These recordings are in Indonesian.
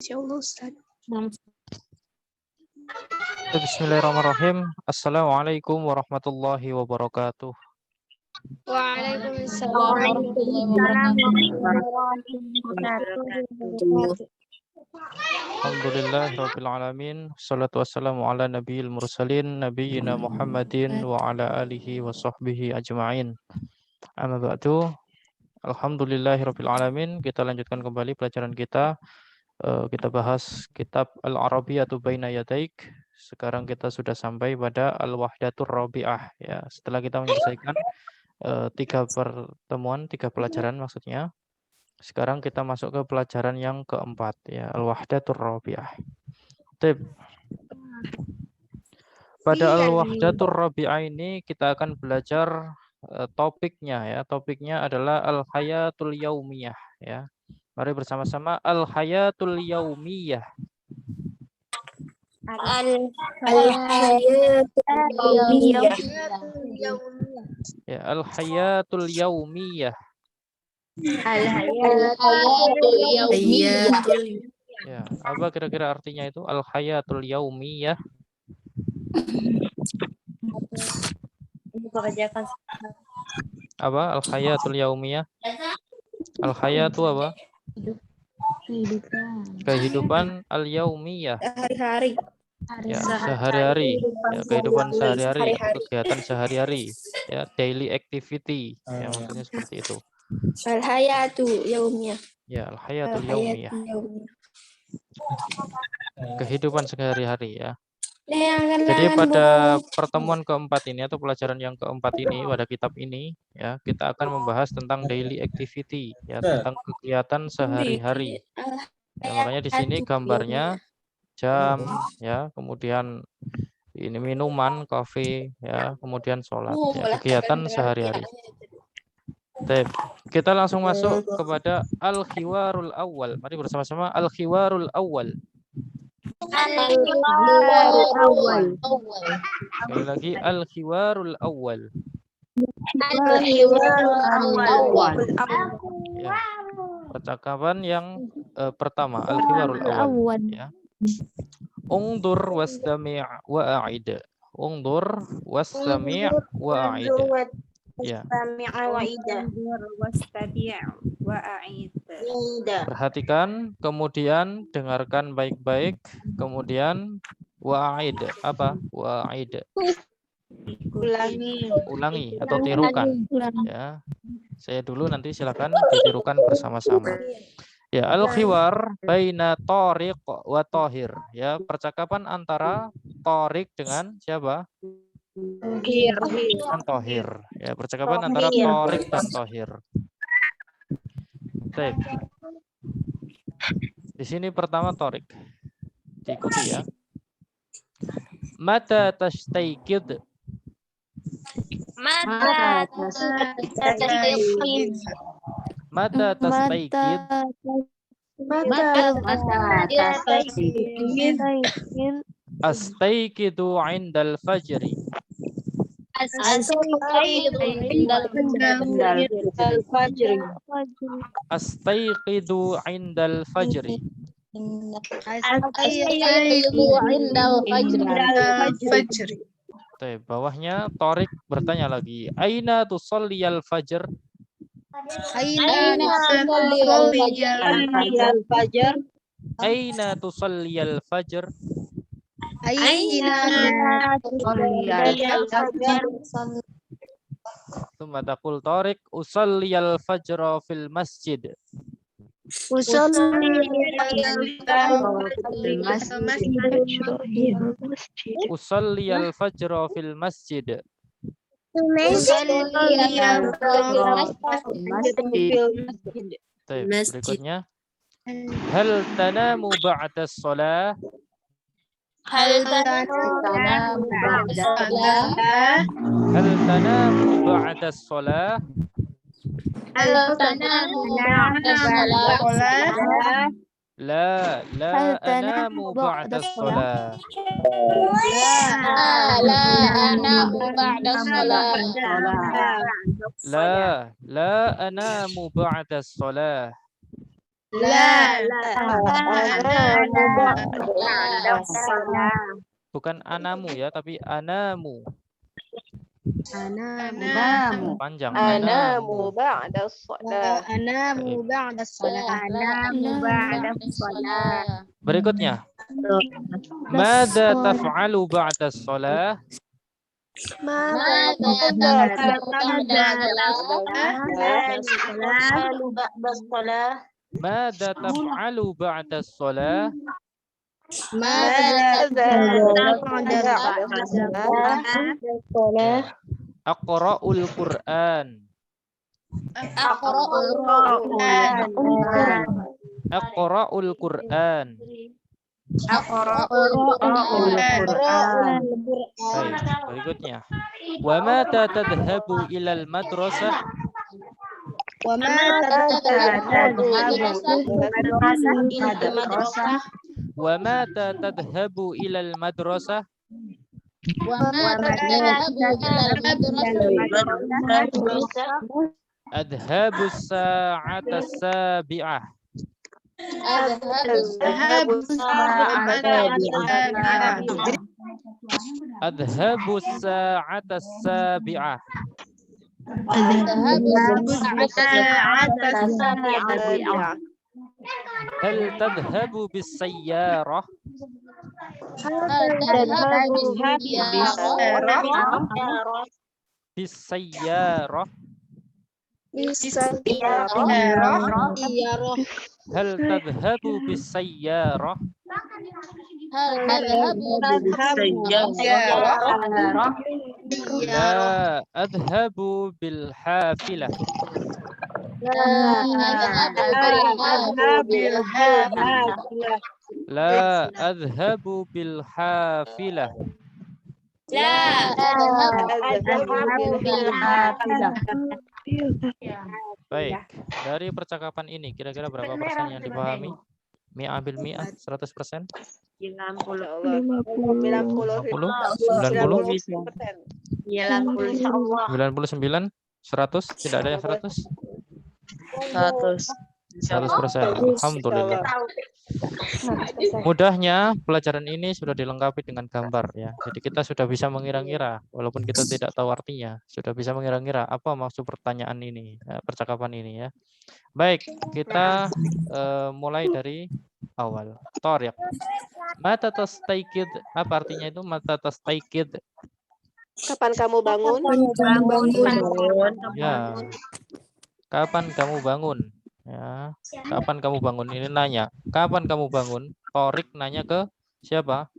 Insyaallah Ustaz. Bismillahirrahmanirrahim. Assalamualaikum warahmatullahi wabarakatuh. Waalaikumsalam warahmatullahi wabarakatuh. Alhamdulillahirabbil alamin. Wassalatu wassalamu ala nabiyil mursalin nabiyyina Muhammadin wa ala alihi wa sahbihi ajma'in. Amma ba'du. Alhamdulillahirabbil alamin. Kita lanjutkan kembali pelajaran kita. Kita bahas kitab Al-Arabiyatu Baina Yadaik. Sekarang kita sudah sampai pada Al-Wahdatur Rabi'ah ya. Setelah kita menyelesaikan 3 pelajaran maksudnya. Sekarang kita masuk ke pelajaran yang keempat ya, Al-Wahdatur Rabi'ah. Pada Al-Wahdatur Rabi'ah ini kita akan belajar topiknya ya. Topiknya adalah Al-Hayatul Yaumiyah ya. Mari bersama-sama Al-Hayatul Yaumiyah. Al-Hayatul Yaumiyah. Ya, Al-Hayatul Yaumiyah. Al-Hayatul Yaumiyah. Ya, apa kira-kira artinya itu Al-Hayatul Yaumiyah? Apa Al-Hayatul Yaumiyah? Al-Hayatu apa? Kehidupan al-yaumiyah. Sehari-hari. Ya, sehari-hari. Ya, kehidupan sehari-hari atau kegiatan sehari-hari. Ya, daily activity. Ya, maksudnya seperti itu. Al-Hayatul Yaumiyah. Ya, al-hayatul yaumiyah. Kehidupan sehari-hari ya. Jadi pada pertemuan keempat ini atau pelajaran yang keempat ini pada kitab ini ya, kita akan membahas tentang daily activity ya, tentang kegiatan sehari-hari. Ya, makanya di sini gambarnya jam ya, kemudian ini minuman, kopi ya, kemudian sholat ya, kegiatan sehari-hari. Kita langsung masuk kepada al-khiwarul awal. Mari bersama-sama al-khiwarul awal. Al-Khiwarul Awal. Sekali lagi al-khiwarul awal. Al-Khiwarul Awal. Ya. Percakapan yang pertama al-khiwarul awal ya. Ungdur wastami' wa a'id. Ungdur wastami' wa a'id. Ya. Perhatikan, kemudian dengarkan baik-baik, kemudian wa'id. Apa? Wa'id. Ulangi atau tirukan. Ya. Saya dulu, nanti silakan ditirukan bersama-sama. Ya, al-khiwar baina Thariq wa Thahir. Ya, percakapan antara Thariq dengan siapa? Dan Thahir. Ya, percakapan antara Thariq dan Thahir. Baik. Di sini pertama Thariq. Diikuti ya. Mata tastayqid. Mata tastayqid. Mata tastayqid. Astayqidu 'indal fajri. Astayqidu 'indal fajri. Bawahnya Thariq bertanya lagi. Aina tusalliyal fajr? Aina tusalliyal fajr? Tsumma taqul Thariq usalliyal fajra fil masjid. Usalliyal fajra fil masjid. Berikutnya. Hal tanamu ba'da shalah? Hal tanamu ba'da shalah? La anamu ba'da shalah. La anamu ba'da shalah. Bukan anamu ya, tapi anamu. Anamu Panjang. Anamu ba'da shalah. Anamu ba'da shalah. Berikutnya. Mada taf'alu ba'da shalah? Mada taf'alu ba'da shalah? Aqra'ul Qur'an. Aqra'ul Qur'an. Baik, berikutnya. Wa mata tadhhabu ilal madrasah? Wa mata tadhhabu ilal madrasah? Adhabu sa'ata sabi'ah. Adhabu sa'ata sabi'ah. Hal tadhabu bis sayyarah? Bis sayyarah. Hal tadhabu bis sayyarah? La adhabu bil hafilah. La adhabu bil hafilah. Baik, dari percakapan ini kira-kira berapa persen yang dipahami? Mi'ah bil mi'ah, 100%? 90, 90, 99, 100, tidak ada yang 100? 100%. Alhamdulillah. Mudahnya pelajaran ini sudah dilengkapi dengan gambar ya. Jadi kita sudah bisa mengira-ngira walaupun kita tidak tahu artinya, sudah bisa mengira-ngira apa maksud pertanyaan ini, percakapan ini ya. Baik, kita mulai dari awal. Thariq. Mata tastaikid, apa artinya itu mata tastaikid? Kapan kamu bangun? Ya. Kapan kamu bangun? Ya. Kapan kamu bangun? Ini nanya. Kapan kamu bangun? Thariq nanya ke siapa?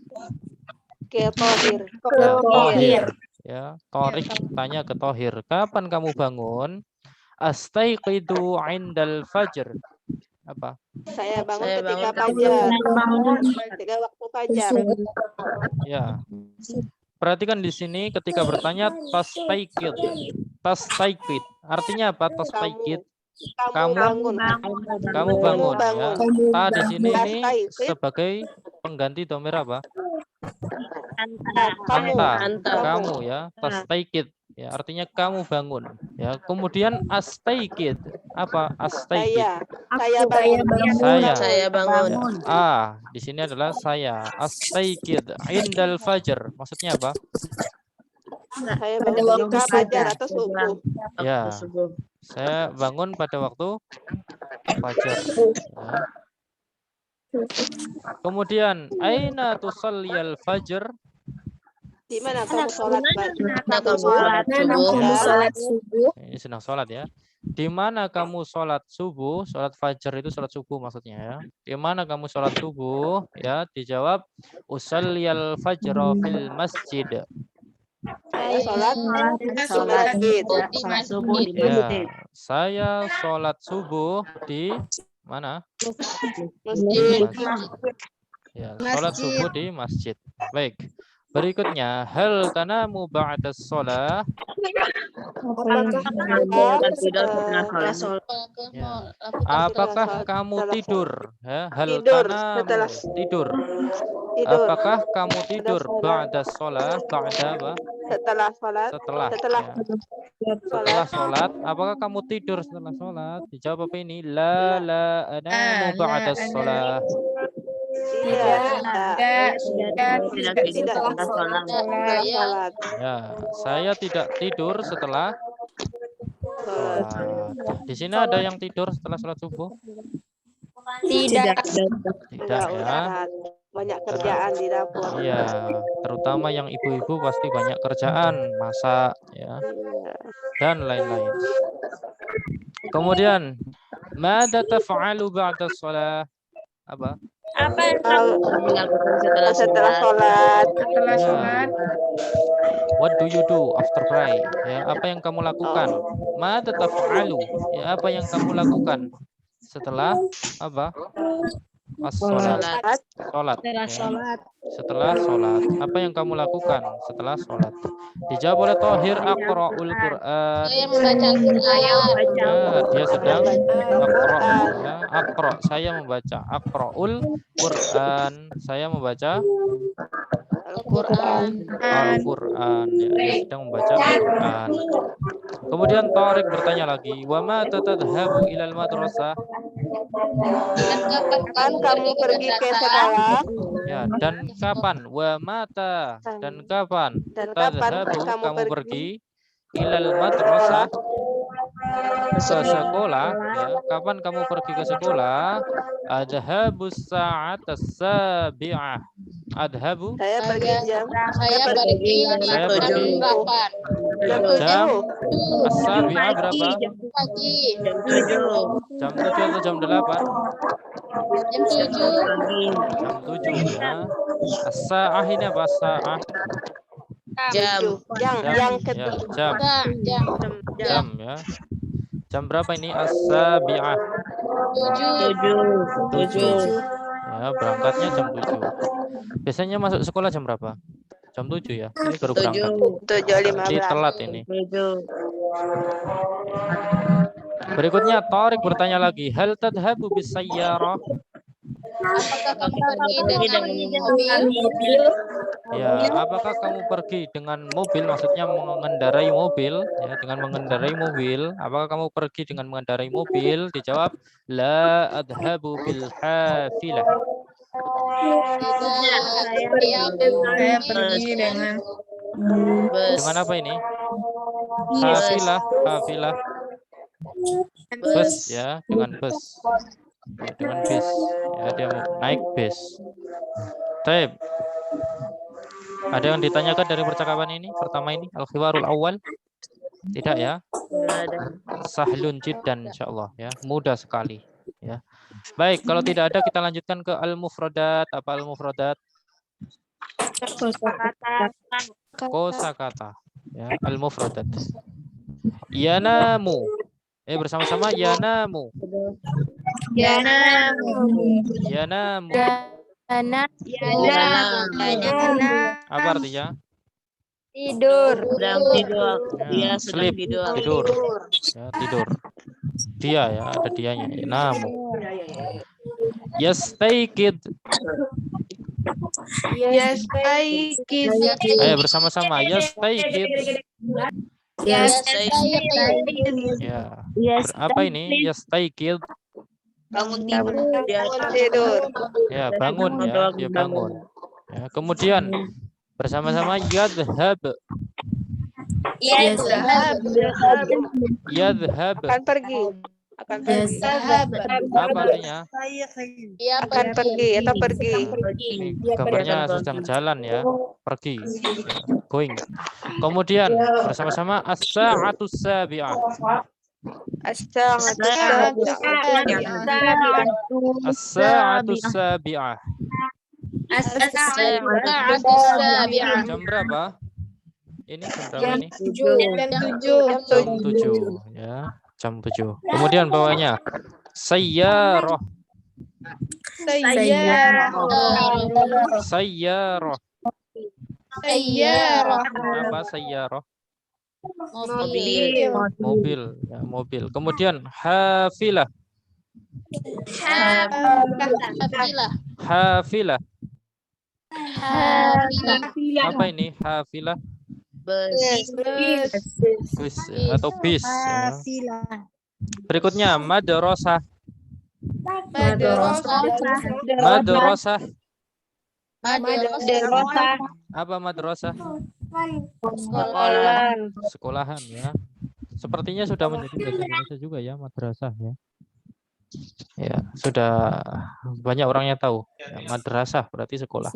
Ke Thohir. Ya, Thohir. Ya, Thariq tanya ke Thohir. Kapan kamu bangun? Astaiqidu indal fajr. Apa? Saya bangun ketika fajar. Ketika waktu fajar. Ya. Perhatikan di sini ketika bertanya tastaikid. Tastaikid. Artinya apa tastaikid? Kamu bangun. Kamu bangun ya. Ta di sini ini sebagai pengganti dhamir apa? Anta. Kamu ya. Tastaikid. Ya, artinya kamu bangun. Ya, kemudian astaikid. Apa astaikid? Saya bangun. Di sini adalah saya. Astaikid indal fajr. Maksudnya apa? Saya bangun ketika fajar atau subuh. Ya. Saya bangun pada waktu fajar. Ya. Kemudian aina tusalliyal fajr? Di mana kamu sholat subuh? Ini sedang sholat ya. Di mana kamu sholat subuh? Sholat fajar itu sholat subuh maksudnya ya. Di mana kamu sholat subuh? Ya, dijawab usalliyal fajra fil masjid. Saya sholat di masjid. Ya, saya sholat subuh di mana? Masjid. Ya, sholat subuh di masjid. Baik. Berikutnya, hal tanamu ba'da shalah? Ya. Apakah kamu tidur? Ya, hal Tidur tanamu setelah tidur. tidur Apakah kamu tidur ba'da shalah? Ba'da apa? setelah sholat Setelah. setelah Ya. Setelah sholat, apakah kamu tidur setelah sholat? Dijawab apa ini? La anamu ba'da sholat. Tidak setelah sholat. Ya, saya tidak tidur setelah sholat. Di sini ada yang tidur setelah sholat subuh? Tidak. Tidak ya. Ustaz. Banyak kerjaan di dapur. Iya, terutama yang ibu-ibu pasti banyak kerjaan, masak ya, dan lain-lain. Kemudian, madza taf'alu ba'da shalah? Apa? Apa yang kamu Setelah sholat. Ya. What do you do after pray? Ya, apa yang kamu lakukan? Madza taf'alu? Ya, apa yang kamu lakukan setelah apa? As-sholat. Sholat. Ya. Setelah sholat. Apa yang kamu lakukan setelah sholat? Dijawab oleh Thohir, aqra'ul Qur'an. Saya membaca Al-Qur'an. Ya, dia sedang aqra'. Ya, aqra'. Saya membaca. Aqra'ul Qur'an. Saya membaca Al-Qur'an. Al-Quran. Ya, dia sedang membaca Al-Quran. Kemudian Tariq bertanya lagi, wa ma tadhhabu ilal madrasah? Kapan kamu pergi ke sekolah? Ya, dan kapan? Wa mata, dan kapan? Dan kapan Tadhhabu, kamu kamu pergi pergi ilal madrasah, ke sekolah. Ya, kapan kamu pergi ke sekolah? Adhabus sa'at as-sabi'ah. Adhabu, Saya pergi jam Saya pergi Saya jam pergi 8 jam jam 7. as-sabi'ah berapa? pagi. Jam 7 atau jam 8? Jam 7. Jam 7 ya. As-sa'ah ini apa? As-sa'ah. Jam. Yang Ya, ketiga. jam. Jam. Jam ya. Jam berapa ini? As-sabi'ah. 7. Ya, berangkatnya jam 7. Biasanya masuk sekolah jam berapa? Jam 7 ya. Ini baru berangkat. 7.15. Jadi telat ini. Berikutnya Tariq bertanya lagi, hal tadhhabu bis sayyarah? Apakah kamu pergi dengan mobil? Ya, apakah kamu pergi dengan mobil? Maksudnya mengendarai mobil, ya, dengan mengendarai mobil. Apakah kamu pergi dengan mengendarai mobil? Dijawab, la adhabu bil hafilah. Saya pergi dengan bus. Dengan apa ini? Hafilah, hafilah. Bus ya, dengan bus. Ya, dengan bis. Ya, dia mau naik bis. Baik. Ada yang ditanyakan dari percakapan ini? Pertama ini, al-khiwarul awal? Tidak ya? Sahlun jiddan insyaallah ya. Mudah sekali ya. Baik, kalau tidak ada kita lanjutkan ke al-mufradat. Apa al-mufradat? Kosakata. Ya, al-mufradat. Yanamu. Bersama-sama yanamu. Yanamu. Apa artinya? Tidur. Ya, sleep, tidur. Ya, tidur. Dia ya, ada dianya. Yanamu. Yastaykid. Ayo bersama-sama. Yastaykid. Ya. Apa ini? Yastaykid. Tidur. Ya, bangun ya, dia bangun. Ya, kemudian bersama-sama yadhhab. Yadhhab. Akan pergi. Apa artinya? Akan pergi atau pergi. Ini gambarnya sedang jalan ya, pergi. Ya, going. Kemudian bersama-sama as-sa'atus sabi'ah. As-sa'atus sabi'ah. Jam berapa? Ini jam berapa ini? Jam 7 ya, jam 7. Kemudian bawahnya sayyarah. Sayyarah. Sayyarah. Apa sayyarah? Mobil. Mobil, ya, mobil. Kemudian hafilah. Hafilah. Hafilah. Hafilah. Apa ini hafilah? Bus. Bus ya, atau bis ya. Berikutnya madrasah. Madrasah. Apa madrasah? Sekolahan ya. Sepertinya sudah menjadi bahasa Indonesia juga ya, madrasah ya. Ya, sudah banyak orang yang tahu. Ya, madrasah berarti sekolah.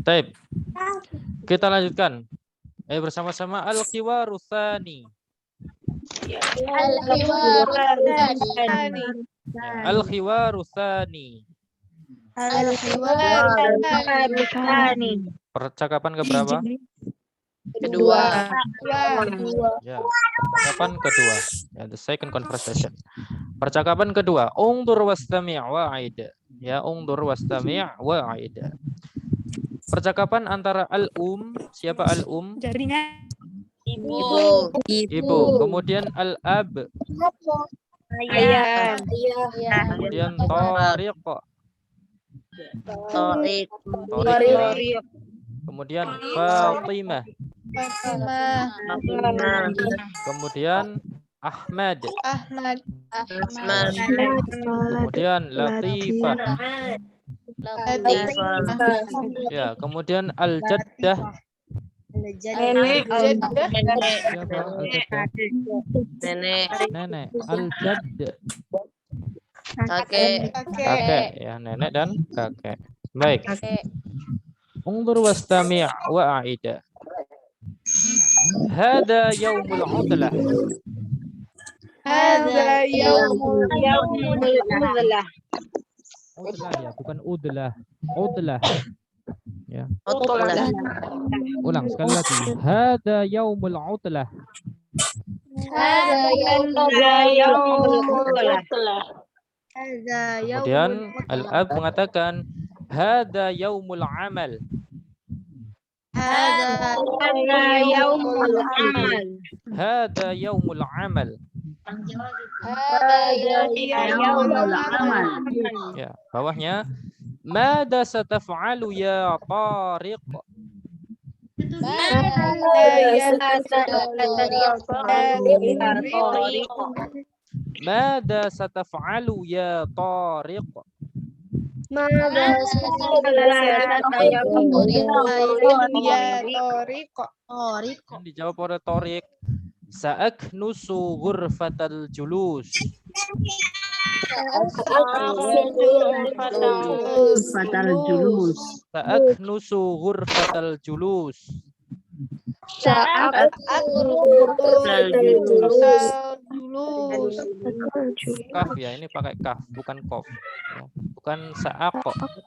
Baik. Kita lanjutkan. Bersama-sama al-khiwaru tsani. Al-khiwaru tsani. Percakapan keberapa? Kedua. Ya, percakapan kedua. Ya, the second conversation. Percakapan kedua. Ungdur wastami' wa'id. Ya, ungdur wastami' wa'id. Percakapan antara al-um, siapa al-um? Ibu. Ibu. Kemudian al-ab. Ayah. Kemudian tariq. Torik. Tariq. Kemudian Fatimah. Kemudian Ahmad. Kemudian Latifah. Ya, kemudian Al-Jaddah. Siapa Al-Jaddah? Nenek. Al-Jadd. Kakek ya, nenek dan kakek. Baik. Undur wastami' wa'id. Hada yaumul udlah. Udlah ya, bukan udlah. Udlah. Ya. Ulang sekali lagi. Hada yaumul udlah. Kemudian al-ab mengatakan hada yaumul amal. Hada yaumul amal. Ya, bawahnya mada sataf'alu ya Tariq. Mada sataf'alu ya Tariq. Yang dijawab oleh Tariq. Sa'aknusu ghurfatal julus. Sa'aknusu ghurfatal julus. Kaf ya, ini pakai kaf, bukan kof. Ya. Bukan sa'ak,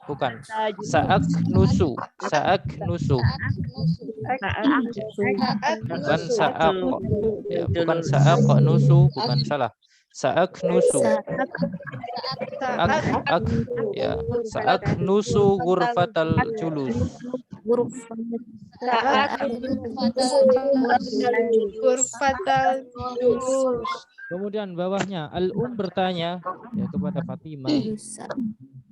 bukan. Sa'aknusu, sa'aknusu. Bukan sa'ak. Ya, bukan sa'ak nusu, bukan salah. Sa'aknusu. Ak ya, sa'aknusu ghurfatal julus. Kemudian bawahnya al-um bertanya ya kepada Fatimah,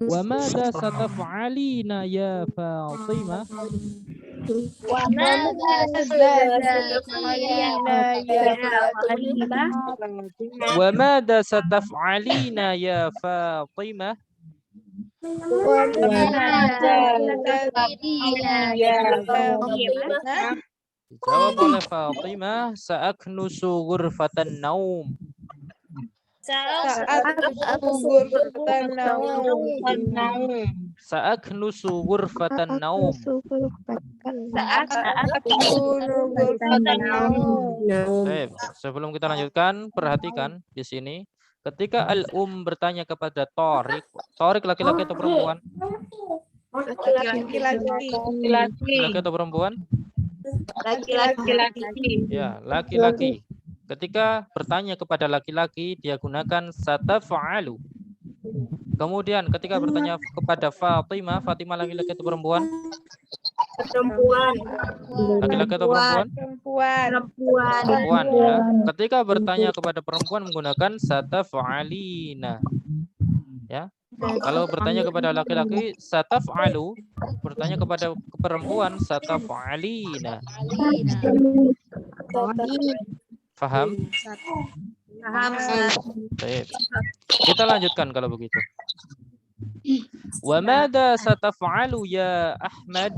wa madza sataf'alina ya Fatimah? Wa madza sataf'alina ya Fatimah? Dijawab oleh Fatimah, sa'aknusu ghurfatan naum. Sa'aknusu ghurfatan naum. Baik, sebelum kita lanjutkan, perhatikan di sini. Ketika al-um bertanya kepada Tariq, Tariq laki-laki atau perempuan? Laki-laki atau perempuan? Laki-laki. Ya, laki-laki. Ketika bertanya kepada laki-laki, dia gunakan sataf'alu. Kemudian ketika bertanya kepada Fatimah, Fatimah laki-laki atau perempuan? Perempuan. Laki-laki atau perempuan? Perempuan. Perempuan ya. Ketika bertanya kepada perempuan menggunakan sataf'alina. Ya. Kalau bertanya kepada laki-laki sataf'alu, bertanya kepada perempuan sataf'alina. Faham? Paham. Baik. Kita lanjutkan kalau begitu. Wa madza sataf'alu ya Ahmad?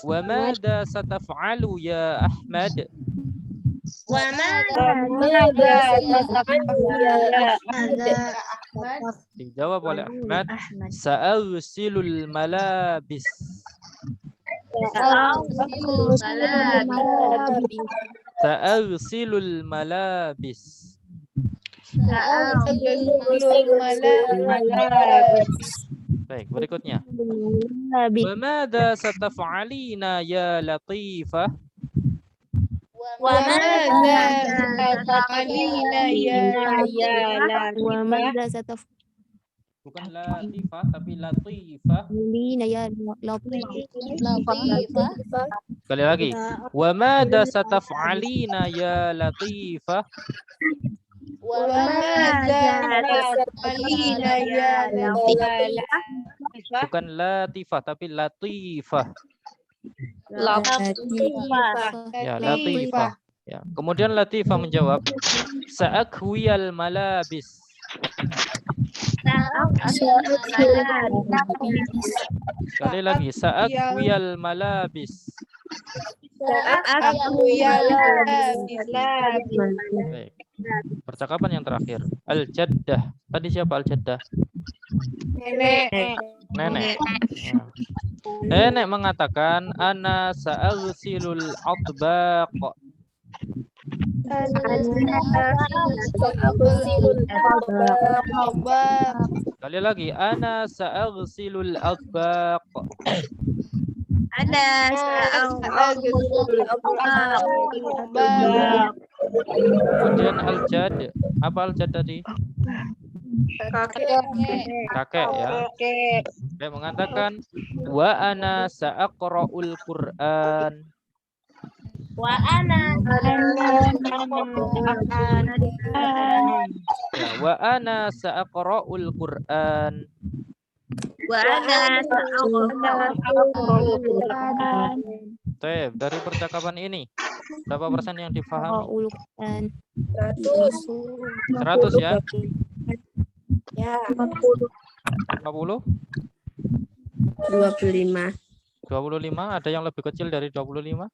Wa madza sataf'alu ya Ahmad? Dijawab oleh Ahmad, sa'arsilul malabis. Sa'arsilul malabis. Baik, berikutnya. Wa madza sataf'alina ya Latifah? Bukan Latifah tapi Latifah. Sekali lagi. Wa madza sataf'alina ya Latifah? Bukan Latifah tapi Latifah. Ya, Latifah. Ya. Kemudian Latifah menjawab, sa'akwiyal malabis. Sekali lagi, sa'akwiyal malabis. Baik. Percakapan yang terakhir. Al-Jaddah. Tadi siapa Al-Jaddah? Nenek. Ya. Nenek mengatakan ana sa'arsilul atbaq. Sekali lagi, ana sa'arsilul atbaq. Kemudian Al-Jad. Apa Al-Jad tadi? Kakek ya. Dia mengatakan wa ana sa'aqra'ul Qur'an. Ya, wa ana sa'aqra'ul Qur'an. Dari percakapan ini berapa persen yang difahami? 100 ya? 50? 25. 25, ada yang lebih kecil dari 25?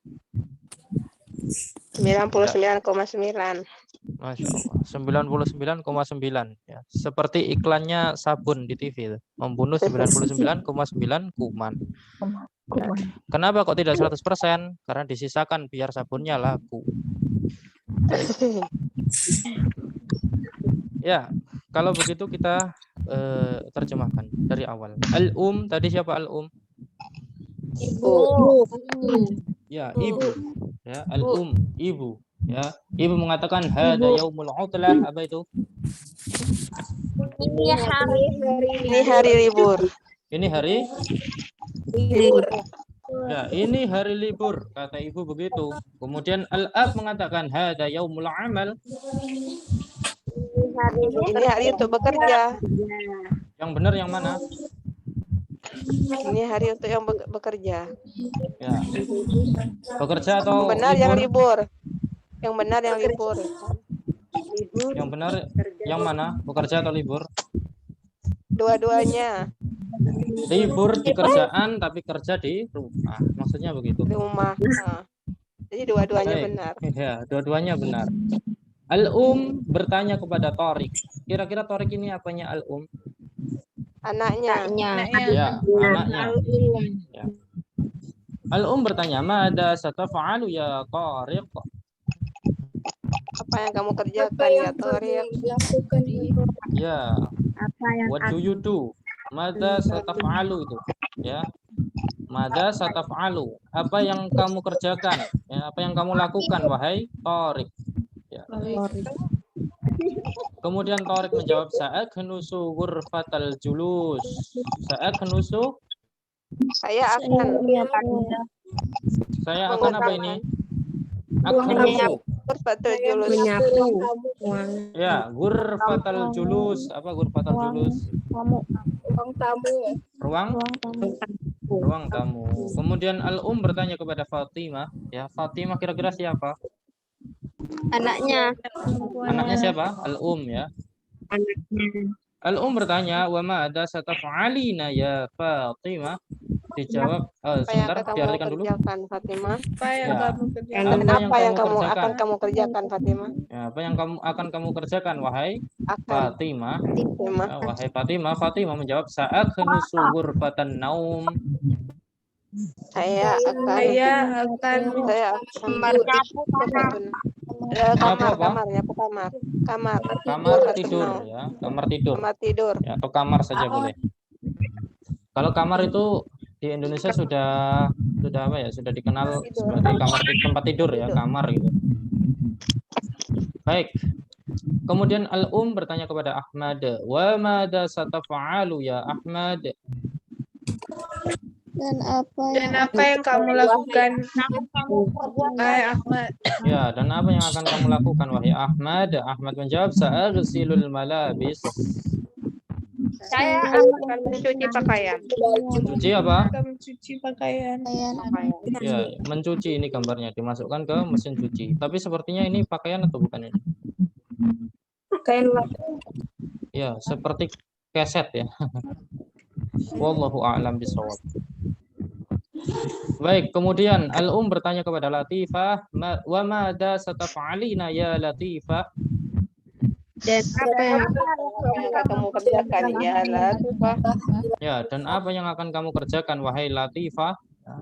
99,9. Masya Allah, 99,9 ya. Seperti iklannya sabun di TV itu. Membunuh 99,9 kuman. Ya. Kenapa kok tidak 100%? Karena disisakan biar sabunnya laku. Ya, kalau begitu kita terjemahkan dari awal. Al-um, tadi siapa al-um? Ibu. Ya, ibu. Ya, al-um, ibu. Ya, ibu mengatakan hada yaumul utlah, apa itu? Ini hari libur. Ini hari libur. Ya, ini hari libur, kata ibu begitu. Kemudian al-ab mengatakan hada yaumul amal. Ini hari untuk bekerja. Yang benar yang mana? Ini hari untuk yang bekerja. Ya. Bekerja atau Yang benar libur? yang libur. Yang benar yang libur. Yang benar yang mana? Bekerja atau libur? Dua-duanya. Libur di kerjaan tapi kerja di rumah. Maksudnya begitu. Di rumah. Nah. Jadi dua-duanya Baik. benar. Ya, dua-duanya benar. Al-um bertanya kepada Tariq. Kira-kira Tariq ini apanya al-um? Anaknya. Ya, anaknya. Ya. Al-um bertanya, "Mada sataf'alu ya Tariq?" Apa yang kamu kerjakan ya Tariq? Ya. What do you do? Mada sataf'alu itu, ya. Mada sataf'alu? Apa yang kamu kerjakan? Ya, apa yang kamu lakukan wahai Tariq? Ya. Kemudian Tariq menjawab sa'aknusu ghurfatal julus. Sa'aknusu, Saya akan saya akan apa ini? Aknusu. Ghurfatul julus. Ya, ghurfatal julus. Apa ghurfatal julus? Ruang tamu. Kemudian Al-Um bertanya kepada Fatimah, ya, Fatimah kira-kira siapa? Anaknya. Anaknya siapa? Al-Um, ya. Al-Um bertanya, "Wa ma ada sataf'alina ya Fatimah?" Dijawab, Apa yang sebentar, akan kamu diartikan dulu. kerjakan, Fatimah? Ya. Apa yang kamu akan kamu kerjakan, Fatimah? Ya, apa yang akan kamu kerjakan, wahai Akan. Fatimah? Fatimah. Ya, wahai Fatimah. Fatimah menjawab, sa'aknusu ghurfatan naum. Saya akan Kamar tidur, ya, kamar tidur. Kamar tidur. Ya, atau kamar saja boleh. Kalau kamar itu di Indonesia sudah apa ya? Sudah dikenal sebagai tempat tidur, ya, kamar gitu. Baik. Kemudian Al-Um bertanya kepada Ahmad, "Wa madza sataf'alu ya Ahmad?" Dan apa yang kamu lakukan, wahai Ahmad? Ya, dan apa yang akan kamu lakukan, wahai Ahmad? Ahmad menjawab, sa'aghsilul malabis. Saya akan mencuci pakaian. Mencuci apa? Mencuci pakaian. Ya, mencuci ini gambarnya dimasukkan ke mesin cuci. Tapi sepertinya ini pakaian atau bukan ini? Pakaian Ya, seperti keset, ya. Wallahu a'lam bishawab. Baik, kemudian Al-Um bertanya kepada Latifah, "Wa madza sataf'alina ya Latifah?" Dan apa yang kamu kerjakan, ya Latifah? Ya, dan apa yang akan kamu kerjakan, wahai Latifah? Ya.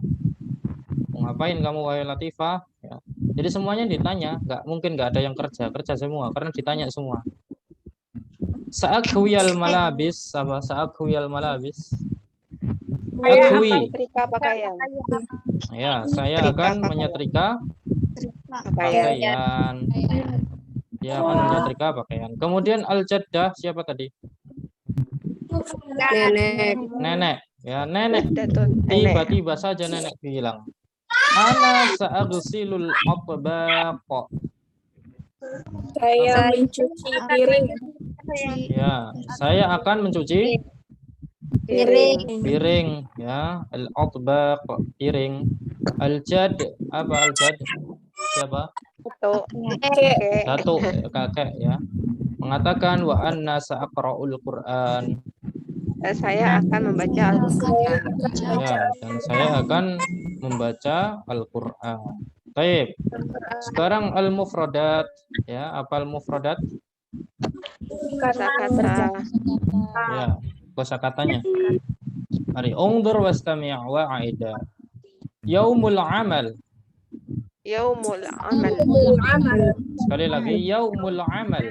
Mau ngapain kamu, wahai Latifah? Ya. Jadi semuanya ditanya, mungkin nggak ada yang kerja semua, karena ditanya semua. Sa'akhwiyal malabis, apa? Sa'akhwiyal malabis. Akhwi. Menyetrika pakaian. Ya, saya akan menyetrika pakaian. Dia akan menyetrika pakaian. Kemudian al-jaddah siapa tadi? Nenek. Ya, nenek. Tiba-tiba saja nenek bilang, "Ana sa'aghsilul atbaq." Saya mencuci piring. Ya, saya akan mencuci piring, ya. Al-atbaq, piring. Al-jad, apa al-jad? Siapa? Datuk, kakek, ya. Mengatakan, "Wa anna sa'aqra'ul Qur'an." Saya akan membaca Al-Quran. Ya, dan saya akan membaca Al-Qur'an. Baik. Sekarang al-mufradat, ya. Apa al-mufradat? Kata-kata. Ya, kosakatanya. Mari, ungdur wastami' wa'ida. Yaumul amal. Yaumul amal. Sekali lagi, yaumul amal.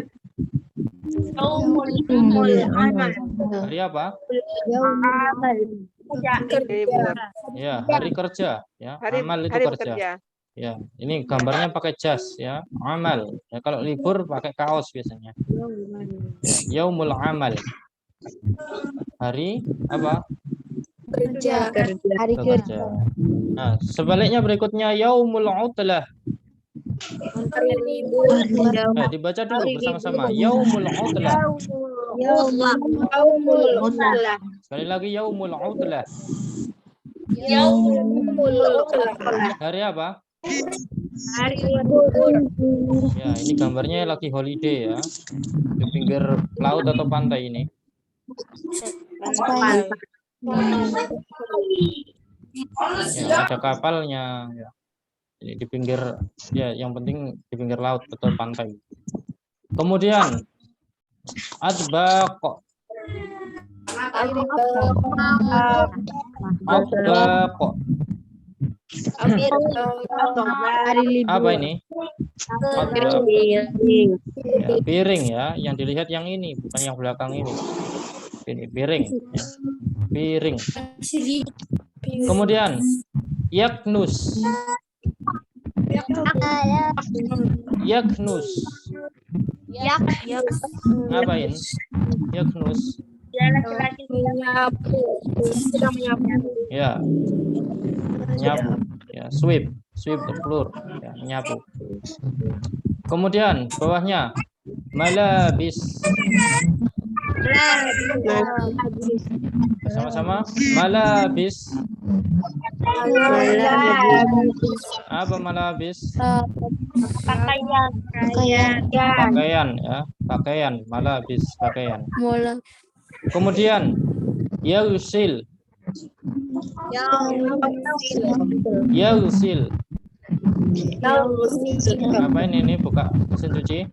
Hari apa? Libur. Ya, hari kerja, ya. Amal itu Hari kerja. bekerja. Ya, ini gambarnya pakai jas, ya. Amal. Ya, kalau libur pakai kaos biasanya. Ya, yaumul amal. Hari apa? Hari Kerja. Nah, sebaliknya berikutnya yaumul utlah. Dibaca dulu bersama-sama. Yaumul utlah. Sekali lagi yaumul utlah. Hari apa? Hari libur. Ya, ini gambarnya lagi holiday, ya. Di pinggir laut atau pantai ini. Ya, ada kapalnya, ya. Ini di pinggir, ya, yang penting di pinggir laut atau pantai. Kemudian adbaq. Adbaq. Apa ini? Adbaq. Ya, piring, ya. Yang dilihat yang ini, bukan yang belakang ini. Ini piring, ya. Piring. Kemudian yaknus. Yaknus. Ngapain? Yaknus. Menyapu. Sedang menyapu. Ya. Nyapu. Ya, sweep the floor. Ya, menyapu. Kemudian bawahnya malabis. Sama-sama. Malabis. Apa malabis? Pakaian ya, pakaian, malabis, pakaian. Kemudian yausil. Yausil. Ngapain ini buka mesin cuci?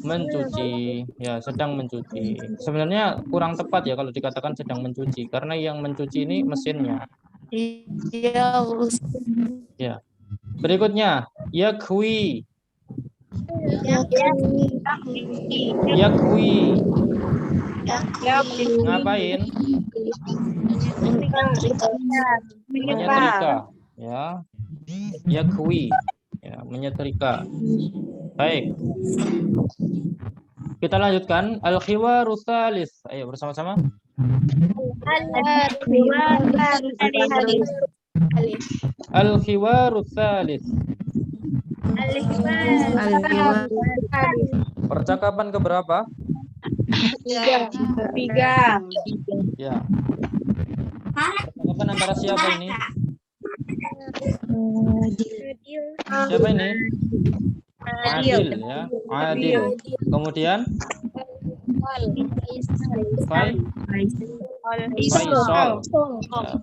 Mencuci, ya sedang mencuci. Sebenarnya kurang tepat ya kalau dikatakan sedang mencuci, karena yang mencuci ini mesinnya. Ya. Berikutnya yakwi. Yakwi. Ngapain? Menyetrika. Ya. Yakwi. Ya, menyetrika. Baik. Kita lanjutkan al-khiwaru tsalis. Ayo bersama-sama. Al-khiwaru tsalis. Percakapan keberapa? 3. Ya. Percakapan antara siapa ini? Siapa ini? Adil ya, Adil. Kemudian Faisal. Ya,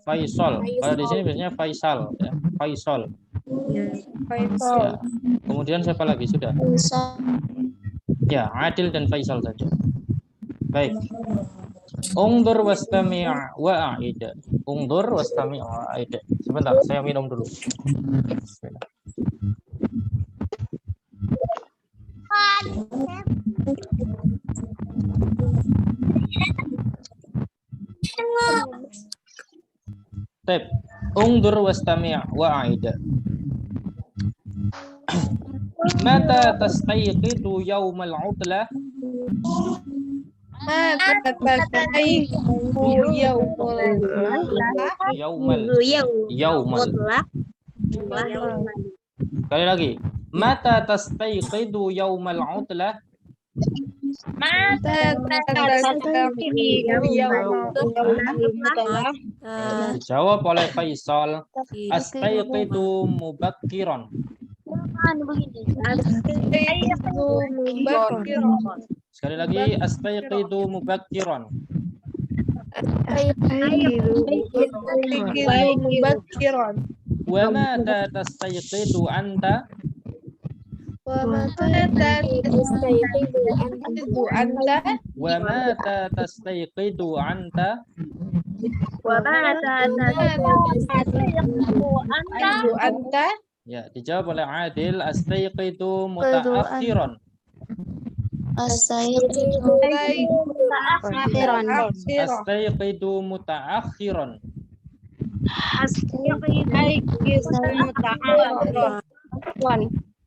Faisal. Kalau di sini biasanya Faisal ya, Faisal. Ya. Kemudian siapa lagi sudah? Ya, Adil dan Faisal saja. Baik. Ungdur wastami' wa a'id. Ungdur wastami' wa a'id. Sebentar, saya minum dulu. Tep. Ungdur wastami' wa a'id. Mata tastayqidu yaumal 'utlah? Yaumal. Sekali lagi. Mata tastayqidu yaumal 'utlah? Dijawab oleh Faisal. Astayqidu mubakkiran. Sekali lagi, astayqidu mubakkiran. Wa mata tastayqidu anta? Wa mata tastayqidu anta? Ya, dijawab oleh Adil. Astayqidu mutaakhiran. Astayqidu mutaakhiran.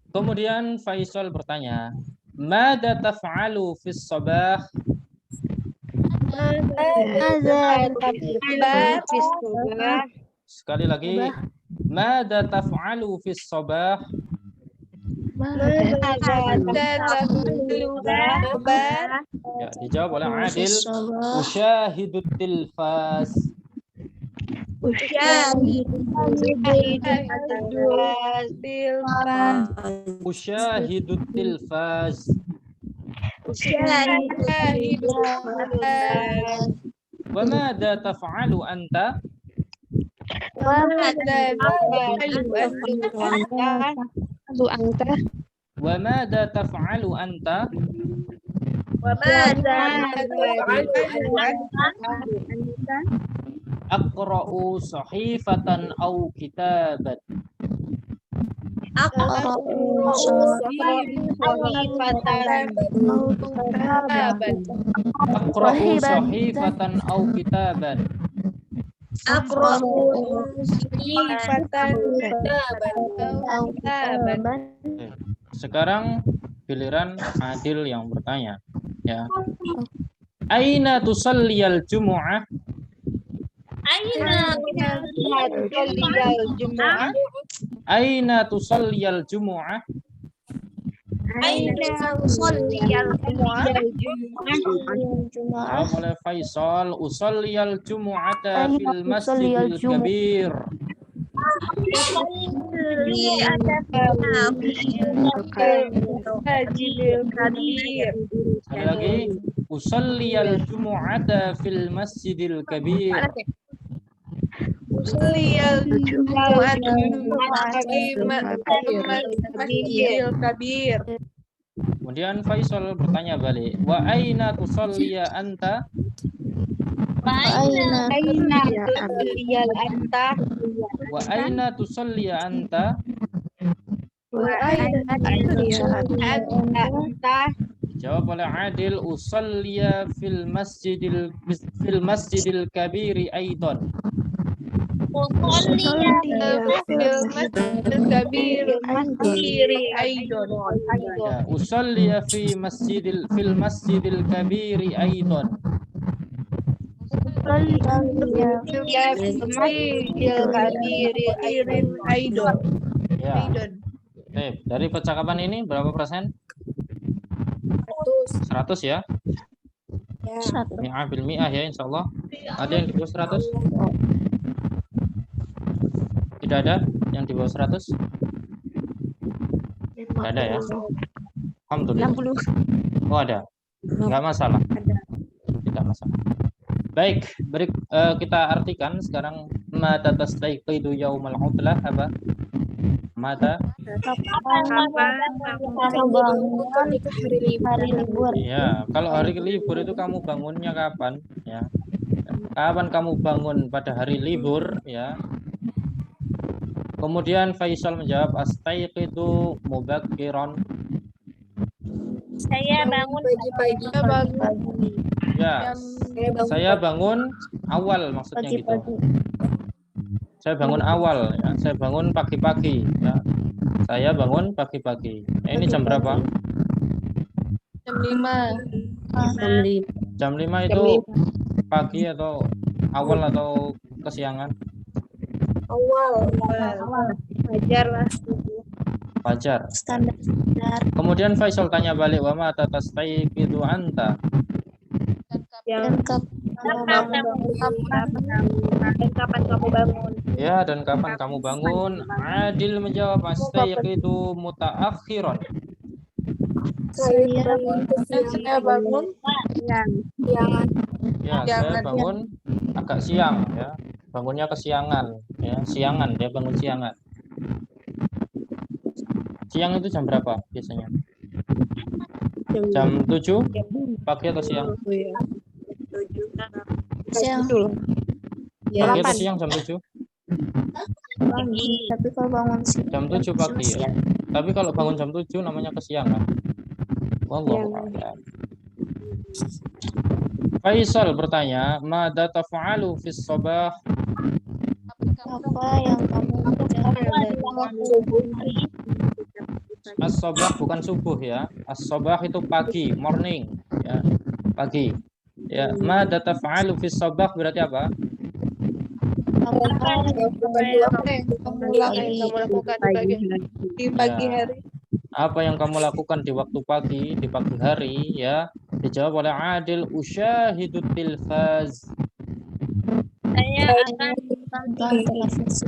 Kemudian Faisal bertanya, "Mada taf'alu fis sabah?" Sekali lagi, "Mada taf'alu fis sabah?" Ya, dijawab oleh Adil. Usyahidut tilfaz. Usyahidut tilfaz. Wa madza taf'alu anta? Wa madza taf'alu anta? Aqra'u sahifatan aw kitaban. Aqra'u sahifatan aw kitaban. sekarang giliran Adil yang bertanya. Ya. Aina tusalliyal jumu'ah? Aina Soliyal Jumu'ah. Aina tusalliyal jumu'ah? Soliyal Jawab oleh Faisal. Usalliyal jumu'ata fil masjidil kabir. Masjidil Kabir. Sekali lagi. Usalliyal jumu'ata fil masjidil kabir. Soliyal Jumu'ah di Masjidil Kabir. Kemudian Faisal bertanya balik. Wa aina tusalliya anta? Aina Soliyal Anta. Wa aina tusalliya anta? Anta. Jawab oleh Adil. Usalliya fil masjidil kabiri aidan. Masjidil Kabir Aidon. Ya, usalliya fil masjidil kabiri aidan. Masjidil Kabir Aidon. Ya. Baik, dari percakapan ini berapa persen? 100 ya? Mi'ah bil mi'ah ya insyaallah. Ada yang di bawah 100? Tidak ada yang di bawah 100? Tidak ada ya? Alhamdulillah. Oh ada? Enggak masalah. Tidak masalah. Baik, kita artikan sekarang mata tastaiqidu yaumal utlah apa? Mata? hari libur. Ya, kalau hari libur itu kamu bangunnya kapan? Ya. Kapan kamu bangun pada hari libur? Ya. Kemudian Faisal menjawab astaiqidu mubakkiran. Saya bangun pagi-pagi. Ya, saya bangun awal maksudnya gitu. Saya bangun awal, ya. Saya bangun pagi-pagi. Ya. Saya bangun pagi-pagi. Ini jam berapa? Jam 5. Jam 5 itu pagi atau awal atau kesiangan? Awal. Wajar lah. Fajar. Standar. Kemudian Faisal tanya balik, wa ma tastaiqidu anta? Dan kapan kamu bangun? Ya, dan kapan kamu bangun? Adil menjawab astaiqidu mutaakhiran. Saya bangun siang. Ya, saya bangun agak siang ya. Bangunnya kesiangan ya, siangan dia bangun siangan. Siang itu jam berapa biasanya? Jam 7 pagi atau siang? Siang. Pagi atau siang jam 7? Tapi kalau bangun siang. Jam 7 pagi ya. Tapi kalau bangun jam 7 namanya kesiangan. Wallahu a'lam. Faisal bertanya, "Mada taf'alu fis sabah?" Apa yang kamu kerjakan As-sabah bukan subuh ya. As-sabah itu pagi, morning ya. Pagi. Ya, mada taf'alu fis sabah berarti apa? Kamu lakukan di pagi hari. Apa yang kamu lakukan di waktu pagi, di pagi hari ya? Dijawab oleh Adil, usyahidut tilfaz. Saya akan televisi.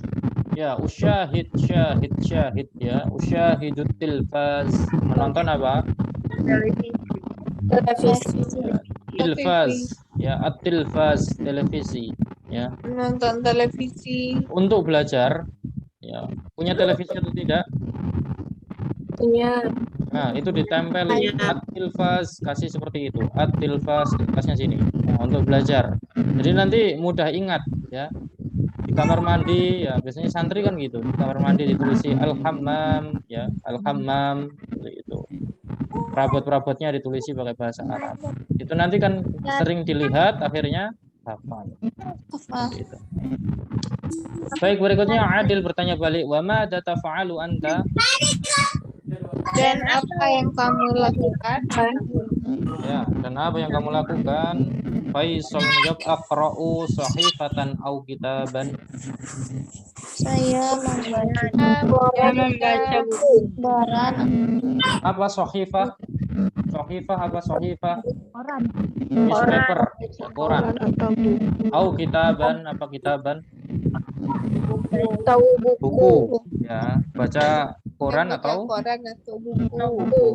Ya, syahid ya. Usyahidut tilfaz. Menonton apa? televisi. Tilfaz. Ya, at-tilfaz, televisi ya. Nonton televisi. Untuk belajar ya. Punya televisi atau tidak? Punya. Nah, itu ditempeli at-tilfaz, kasih seperti itu. At-tilfaz, kasihnya sini. Nah, untuk belajar. Jadi nanti mudah ingat ya. Di kamar mandi ya, biasanya santri kan gitu. Di kamar mandi ditulisi al-hammam ya, al-hammam itu. Perabot-perabotnya ditulisi pakai bahasa Arab. Itu nanti kan sering dilihat akhirnya hafal. Gitu. Baik, berikutnya Adil bertanya balik, wa ma tafa'alu anta? Dan apa yang kamu lakukan? Ya, dan apa yang kamu lakukan? Faisal menjawab aqra'u sahifatan au kitaban. Saya membaca buku. lembaran Apa sahifah? Sahifah apa sahifah? Newspaper, ya, koran. Au kitaban apa kitaban? Tahu Buku. Ya, baca koran atau Koran atau buku. buku.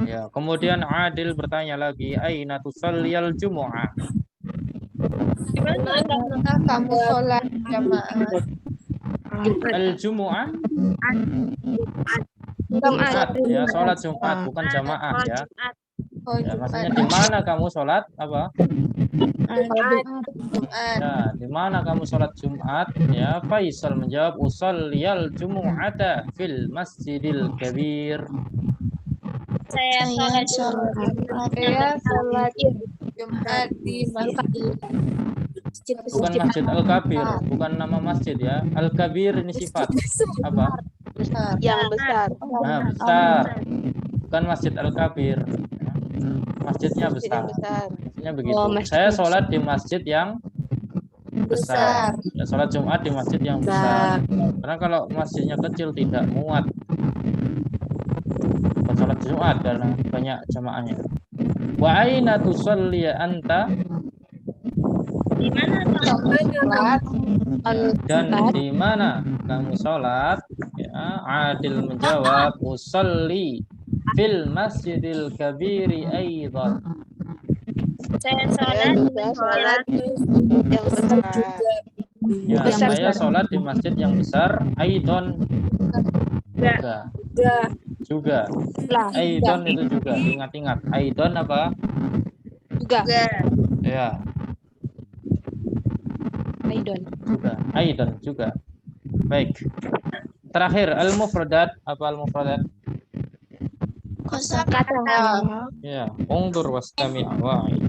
Ya, kemudian Adil bertanya lagi, aina tusalliyal jumu'ah? Di mana kamu sholat jamaah? Al-jumu'ah? Jumat, ya, sholat Jumat bukan jamaah ya. Oh, Ya, Jumat. maksudnya di mana kamu sholat apa? Jumat. Ya, di mana kamu sholat Jumat? Ya, Faisal menjawab usalliyal jumu'ata fil masjidil kabir. saya sholat Saya sholat Jumat di masjid. Bukan Masjid Al-Kabir, bukan nama masjid ya. Al-Kabir ini sifat apa? Besar. Yang besar. Nah, besar. Bukan Masjid Al-Kabir. Masjidnya Masjid besar. yang besar. Maksudnya begitu. Saya sholat di masjid yang besar. Ya, sholat Jumat di masjid yang besar. Karena kalau masjidnya kecil tidak muat. Bukan sholat Jumat karena banyak jamaahnya. Wa aina tusalli anta? Dan di mana kamu sholat? Ya, Adil menjawab usalli fil masjidil kabiri aidan. Saya Saya juga sholat yang besar. Ya, saya sholat di masjid yang besar aidon juga. Aidon itu juga, ingat-ingat. Aidon apa? Juga. Ya, Aidon juga. Baik. Terakhir al-mufradat, apa al-mufradat? kosakata Ya, ungdur wastami' wa'id.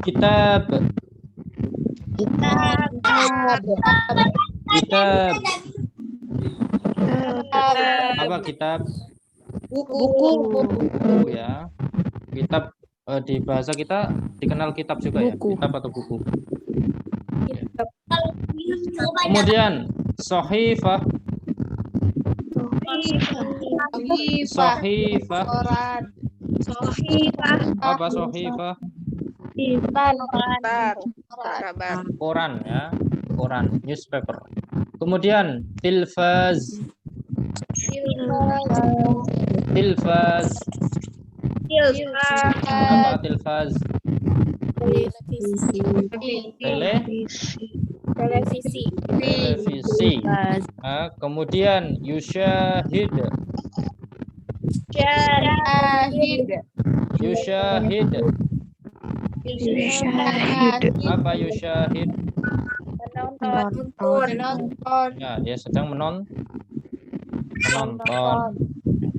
Kitab. Apa kitab? Buku. Buku ya. Kitab di bahasa kita dikenal kitab juga ya. Kitab atau buku. Kemudian sahifah. Sahifah. Koran. Apa sahifah? Besar. Kabar. Koran ya. Koran, newspaper. Kemudian tilfaz. Tilfaz. Apa tilfaz? televisi. Televisi. Nah, kemudian yusyahid. Yusyahid. Apa yusyahid? Menonton. Ya, dia sedang menonton.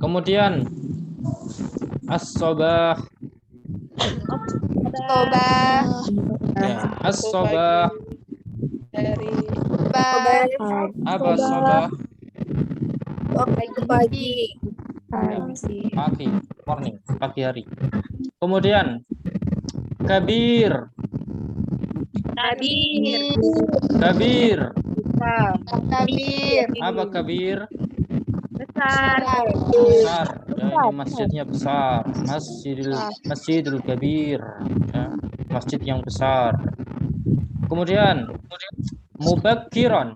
Kemudian as-sobah. Toba. Ya, as-sobah. Dari Apa sobah? Pagi. Pagi, morning, pagi hari. Kemudian kabir. Kabir. Apa kabir? Besar. Besar. Ya, ini masjidnya besar. Masjidul Kabir. Ya, masjid yang besar. Kemudian mubakkiran.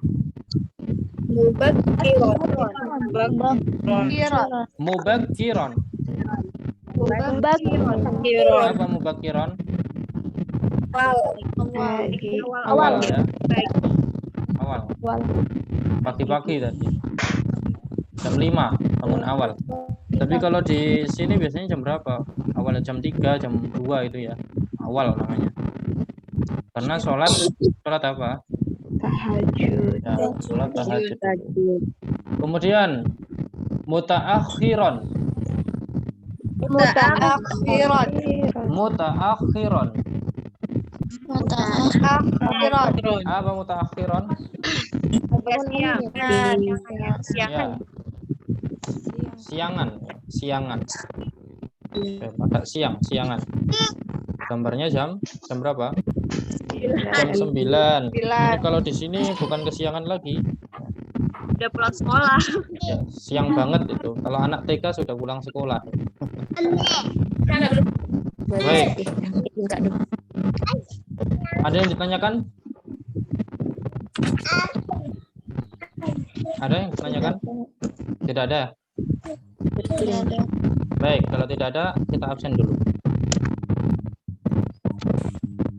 Mubakkiran. Apa mubakkiran? Awal ya. Awal. Pagi-pagi tadi. Jam 5 bangun awal. Tapi kalau di sini biasanya jam berapa? Awalnya jam 3, jam 2 itu ya. Awal namanya. Karena sholat apa? Tahajud. Ya, sholat tahajud. Kemudian mutaakhiran. Mutaakhiran. Apa mutaakhiran? Siang. Ya. Siangan. Agak siangan. Gambarnya jam berapa? Jam 9. Ini kalau di sini bukan kesiangan lagi. Udah pulang sekolah. Ya, siang banget itu. Kalau anak TK sudah pulang sekolah. Baik. Ada yang ditanyakan? Ada yang ditanyakan? Tidak ada? Tidak ada. Baik, kalau tidak ada, kita absen dulu.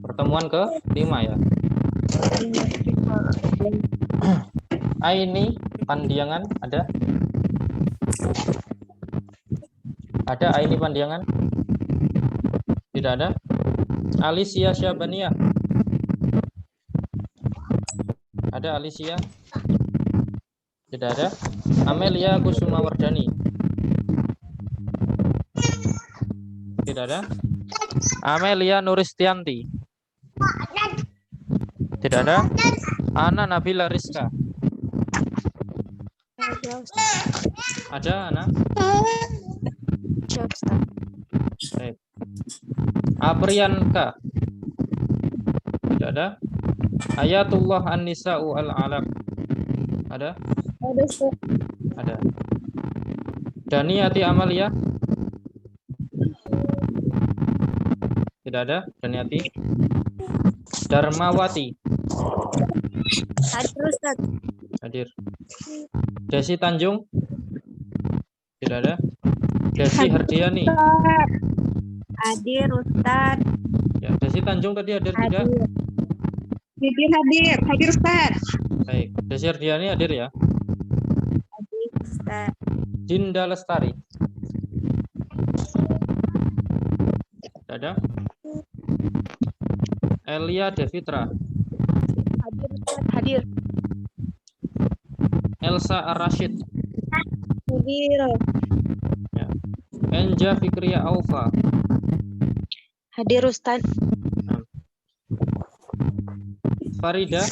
Pertemuan ke-5 ya. Aini Pandiangan ada? Ada Aini Pandiangan? Tidak ada? Alicia Syabania? Ada Alicia? Tidak ada? Amelia Kusumawardani? Tidak ada? Amelia Nuristianti? Tidak ada? Ana Nabila Rizka? Ada Ana? Baik. Aprianka? Tidak ada? Ayatullah An-Nisa'u Al-Alaq? Ada? Ada. Daniati Amalia? Tidak ada? Daniati? Darmawati? Hadir Ustaz. Hadir. Desi Tanjung? Tidak ada? Desi Hardiani? Hadir Ustaz. Ya, Desi Tanjung tadi hadir tidak? Hadir Ustaz. Baik, Desi Hardiani hadir ya? Hadir Ustaz. Dinda Lestari? Tidak ada? Elia Devitra? Hadir Ustaz. Hadir. Elsa Ar-Rashid? Hadir. Ya. Enja Fikria Aufa? Hadir Ustaz. Farida?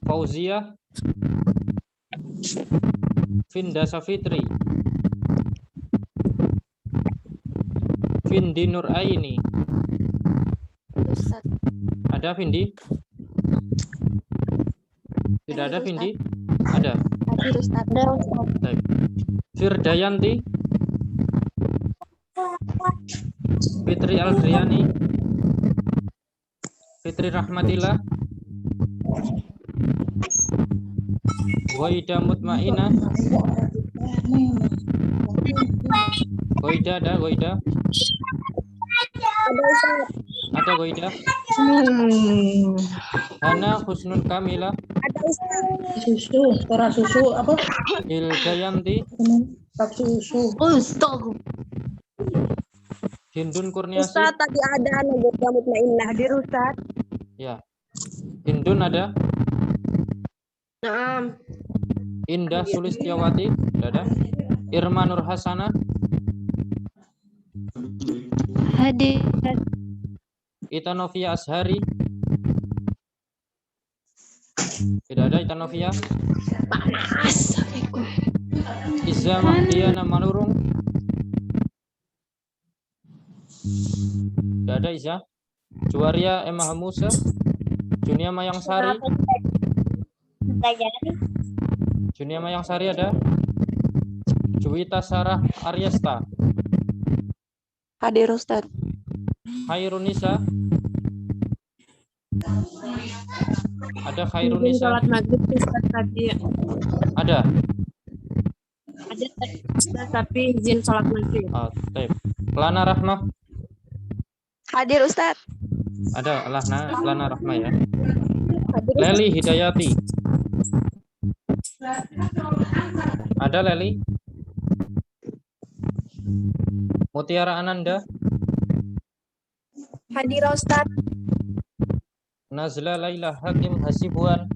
Fauzia? Vinda Safitri? Vindi Nur Aini? Ustaz. Ada Vindi? Tidak ada Vindi? Ada. Hadir Ustaz. Baik. Firdayanti? Fitri Aldriani? Fitri Rahmatillah? Goida Mutmainah? Goida ada? Goida? Ada Goida? Hana Husnul Kamila? Susu, suara susu apa? Hildayanti? Tak susu. Hindun Kurniasi? Ustaz tadi ada anak Mutmainah. Hadir Ustaz. Ya. Hindun ada? Naam. Indah Sulistiawati? Tidak ada? Irma Nur Hasana? Hadir. Itanovia Ashari? Tidak ada Itanovia? Iza Mahdiana Manurung? Tidak ada Iza? Juwaria Emma Hamusa? Junia Mayang Sari? Junia Mayang Sari ada? Juwita Sarah Aryasta? Hadir Ustaz. Khairunisa? Ada Khairunisa? Salat maghrib Ustaz tadi. Ada? Ada Ustaz tapi izin salat maghrib. Oh, baik. Lana Rahmah? Hadir Ustaz. Ada Lana Rahmah ya. Hadir Leli Hidayati? Ada Leli? Mutiara Ananda? Hadir Ustaz. Nazla Laila Hakim Hasibuan?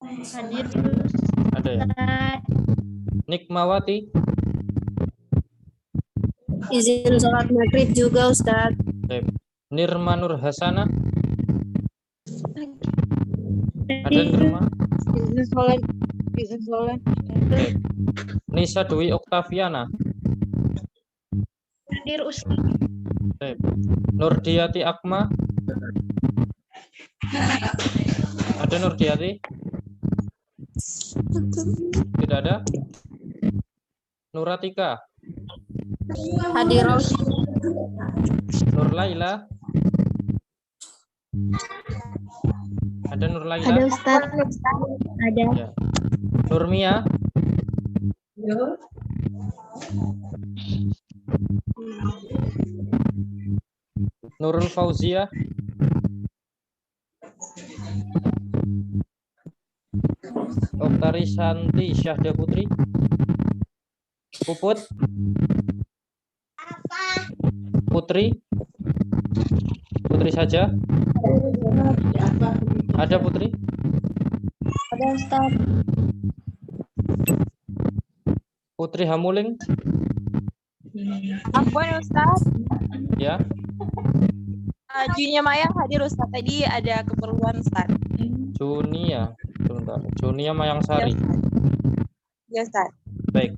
Hadir Ada ya. Nikmawati? Izin salat maghrib juga Ustaz. Baik. Nirma Nur Hasana? Ada yang di rumah? Izin sholat. Izin sholat. Nisa Dwi Oktaviana. Hadir Ustaz. Nurdiati Akma. Ada Nurdiati? Tidak ada. Nuratika. Hadir Ustaz. Nur Laila. Ada Nur Laila? Ada Ustaz. Ada. Ya. Nurmia. Nurul Fauzia. Oktari Santi Syahda Putri. Puput. Putri. Putri saja. Ada Putri? Ada Ustaz. Putri Hamuling? Ampun Ustaz. Ya. Junya Mayang hadir Ustaz. Tadi ada keperluan Ustaz. Junia. Sebentar. Junia Mayangsari. Ya Ustaz. Baik.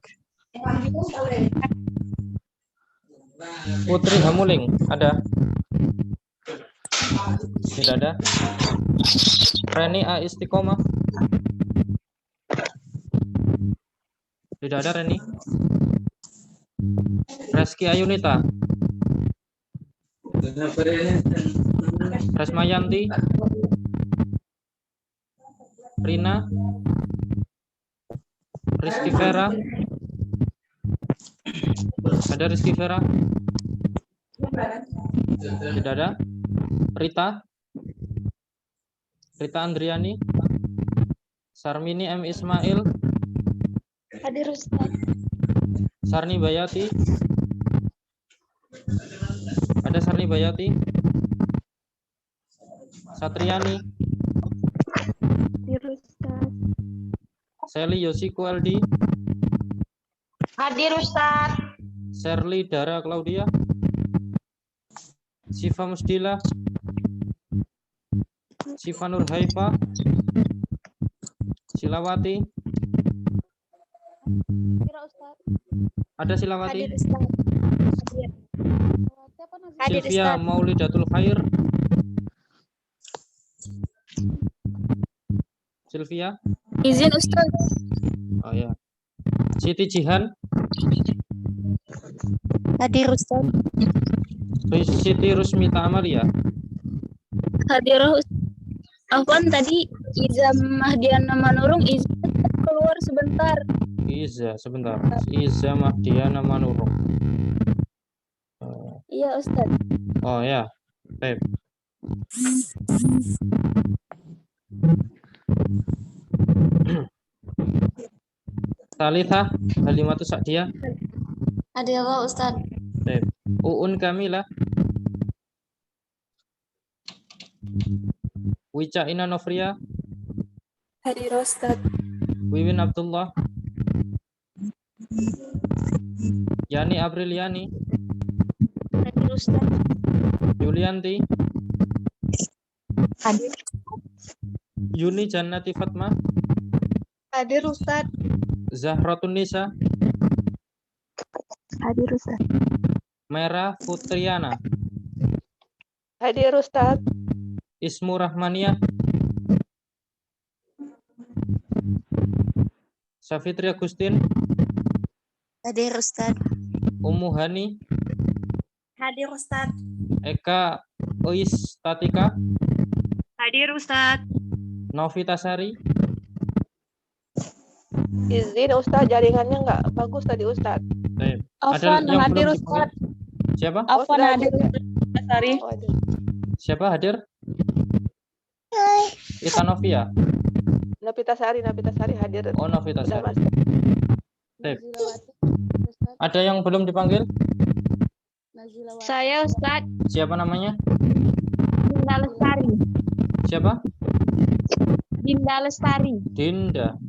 Putri Hamuling ada? Tidak ada. Reni A Istiqomah? Tidak ada Reni. Reski Ayunita? Resmayanti? Rina? Rizky Vera? Ada Rizky Vera? Tidak ada. Rita? Rita Andriani? Sarmini M. Ismail? Hadir Ustaz. Sarni Bayati? Ada Sarni Bayati? Satriani? Hadir Ustaz. Sally Yosiku Aldi? Hadir Ustaz. Sherly Dara Claudia? Siva Musdila? Siva Nur Haifa? Silawati? Kira Ustaz. Ada Silawati? Hadir Ustaz. Hadir. Hadir Sylvia Ustaz. Maulidatul Khair? Sylvia? Izin Ustaz. Oh ya. Siti Jihan? Hadir Ustaz. Siti Rusmita Amalia? Hadir Ustaz. Afwan tadi Iza Mahdiana Manurung izin keluar sebentar. Iza, sebentar. Iza Mahdiana Manurung. Iya Ustaz. Oh ya. Baik. Talitha Halimatu Sa'diyah? Hadir Ustaz. Baik. Uun Kamila? Wica Ina Novria? Hadir Ustaz. Wiwin Abdullah? Yani Apriliani? Hadir Ustaz. Yulianti? Hadir. Yuni Jannati Fatma? Hadir Ustaz. Zahratun Nisa? Hadir Ustaz. Merah Putriana? Hadir Ustaz. Ismu Rahmania? Safitri Agustin? Hadir Ustaz. Ummu Hani? Hadir Ustaz. Eka Ois Tatika? Hadir Ustaz. Novita Sari? Izin Ustaz, jaringannya nggak bagus tadi Ustaz. Baik. Afwan yang hadir belum Ustaz. dipanggil? Siapa? Afwan sudah hadir hadir. Ustaz Sari. Oh, hadir. Siapa hadir? Ita Novia? Novita Sari hadir. Oh, Novita Sudah Sari. masuk. Baik. Ada yang belum dipanggil? Saya Ustaz. Siapa namanya? Dinda Lestari. Siapa? Dinda Lestari. Dinda.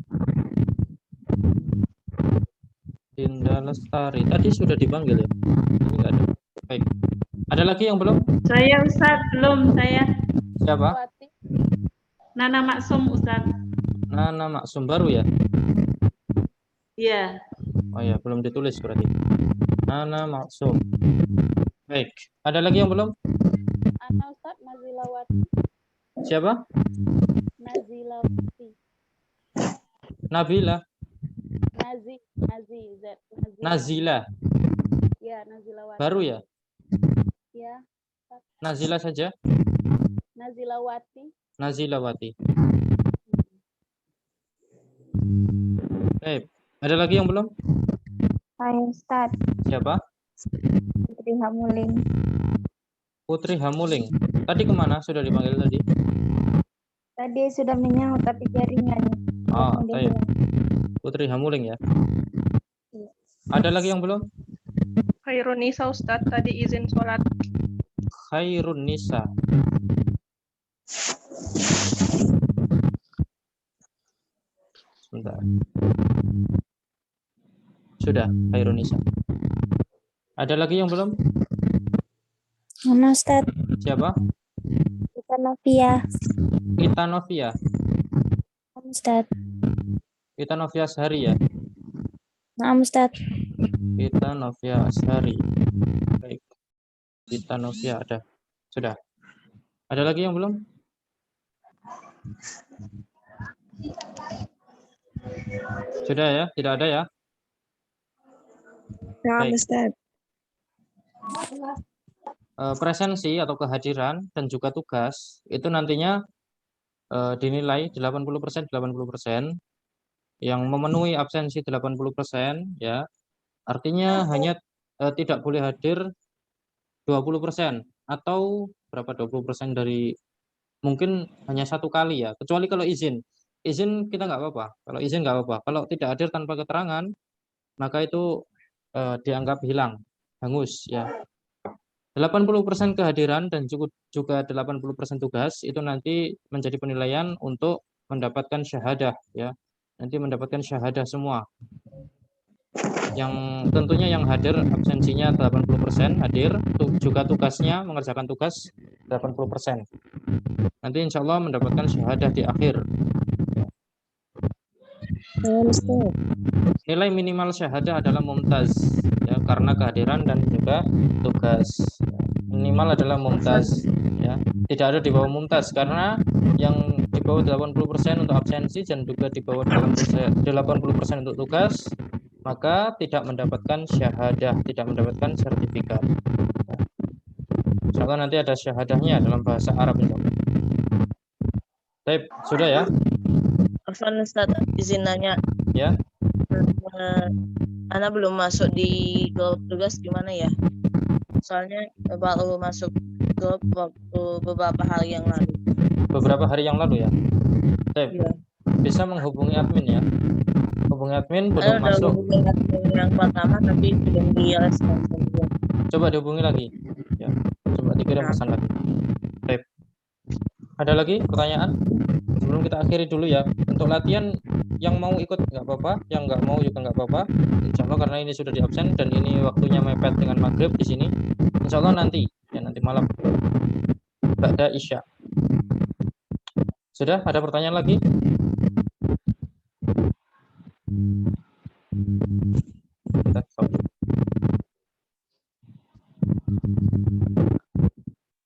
Dinda Lestari. Tadi sudah dipanggil ya? Ini nggak ada. Baik. Ada lagi yang belum? Saya Ustaz belum saya. Siapa? Nana Maksum, Ustaz. Nana Maksum baru ya? Iya. Oh ya, belum ditulis berarti. Nana Maksum. Baik, ada lagi yang belum? Ana Ustaz Nazilawati. Siapa? Nazilawati. Nabila. Nazi Nazila. Ya, Nazilawati. Baru ya? Ya, Nazila saja? Nazilawati. Nazilawati. Baik, ada lagi yang belum? Hai Ustaz, Siapa? Putri Hamuling. Putri Hamuling. Tadi kemana? Sudah dipanggil tadi? Tadi sudah menyaut tapi jaringan. Oh, baik. Putri Hamuling ya. Ada lagi yang belum? Khairunisa, Ustaz. Tadi izin sholat. Khairun Nisa. Sebentar. Sudah, Khairun Nisa. Ada lagi yang belum? Mana Ustaz? Siapa? Kita Novia. Ita Novia. Ustaz. Ita Novia Ashari ya. Nah, Ustaz. Ita Novia Ashari. Baik. Ita Novia ada. Sudah. Ada lagi yang belum? Sudah ya? Tidak ada ya? Baik. Ustaz. Presensi atau kehadiran dan juga tugas itu nantinya dinilai 80% 80%, yang memenuhi absensi 80% ya. Artinya hanya tidak boleh hadir 20% atau berapa 20% dari mungkin hanya satu kali ya, kecuali kalau izin kita nggak apa-apa. Kalau izin nggak apa-apa. Kalau tidak hadir tanpa keterangan maka itu dianggap hilang, hangus ya. 80% kehadiran dan juga 80% tugas itu nanti menjadi penilaian untuk mendapatkan syahadah ya. Nanti mendapatkan syahadah semua. Yang tentunya yang hadir absensinya 80% hadir, juga tugasnya mengerjakan tugas 80%. Nanti insya Allah mendapatkan syahadah di akhir. Nilai minimal syahadah adalah mumtaz ya, karena kehadiran dan juga tugas. Minimal adalah mumtaz ya. Tidak ada di bawah mumtaz karena yang di bawah 80% untuk absensi dan juga di bawah 80% untuk tugas maka tidak mendapatkan syahadah, tidak mendapatkan sertifikat. Insya Allah nanti ada syahadahnya dalam bahasa Arab itu. Baik, sudah ya? Afwan Ustaz, izin nanya. Ya. Ana belum masuk di grup tugas gimana ya? Soalnya baru masuk grup waktu beberapa hari yang lalu. Beberapa hari yang lalu ya? Baik. Iya. Bisa menghubungi admin ya. Hubungi admin belum Ada masuk. hubungi admin yang pertama tapi belum direspon. Coba dihubungi lagi. Ya. Coba dikirim pesan lagi. Baik. Ada lagi pertanyaan? Sebelum kita akhiri dulu ya. Untuk latihan yang mau ikut nggak apa-apa, yang nggak mau juga nggak apa-apa. Insya Allah karena ini sudah di absen dan ini waktunya mepet dengan maghrib di sini. Insya Allah nanti ya, nanti malam ba'da isya. Sudah ada pertanyaan lagi?